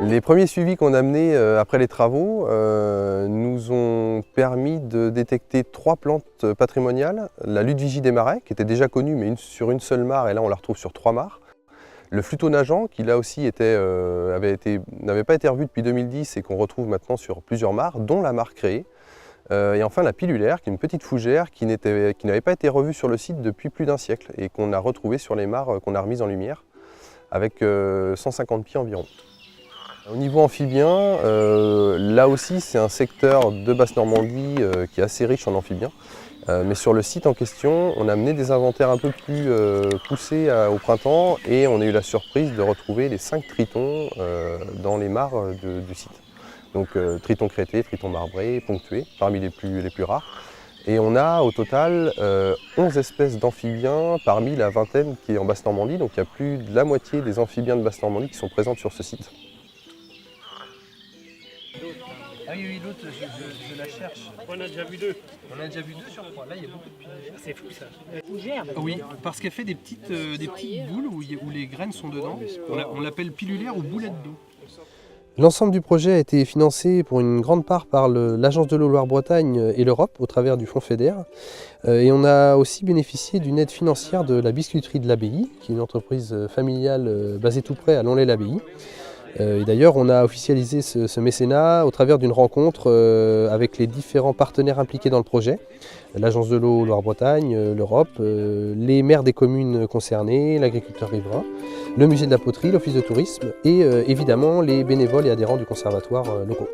Les premiers suivis qu'on a menés après les travaux nous ont permis de détecter 3 plantes patrimoniales. La Ludwigie des marais, qui était déjà connue mais sur une seule mare, et là on la retrouve sur 3 mares. Le fluto nageant, qui là aussi n'avait pas été revu depuis 2010 et qu'on retrouve maintenant sur plusieurs mares, dont la mare créée. Et enfin la pilulaire, qui est une petite fougère qui n'avait pas été revue sur le site depuis plus d'1 siècle et qu'on a retrouvée sur les mares qu'on a remises en lumière, avec 150 pieds environ. Au niveau amphibien, là aussi c'est un secteur de Basse-Normandie qui est assez riche en amphibiens. Mais sur le site en question, on a mené des inventaires un peu plus poussés au printemps et on a eu la surprise de retrouver les 5 tritons dans les mares du site. Donc triton crété, triton marbré, ponctué, parmi les plus rares. Et on a au total 11 espèces d'amphibiens parmi la vingtaine qui est en Basse-Normandie. Donc il y a plus de la moitié des amphibiens de Basse-Normandie qui sont présents sur ce site. Ah oui, l'autre, je la cherche. On a déjà vu 2. On a déjà vu 2 sur 3. Là, il y a beaucoup de pilulaires. C'est fou ça. Oui, parce qu'elle fait des petites boules où les graines sont dedans. On l'appelle pilulaire ou boulette d'eau. L'ensemble du projet a été financé pour une grande part par l'Agence de l'eau Loire-Bretagne et l'Europe au travers du fonds FEDER. Et on a aussi bénéficié d'une aide financière de la biscuiterie de l'Abbaye, qui est une entreprise familiale basée tout près à Lonlay-l'Abbaye. Et d'ailleurs, on a officialisé ce mécénat au travers d'une rencontre avec les différents partenaires impliqués dans le projet. L'Agence de l'eau Loire-Bretagne, l'Europe, les maires des communes concernées, l'agriculteur riverain, le musée de la poterie, l'office de tourisme et évidemment les bénévoles et adhérents du conservatoire locaux.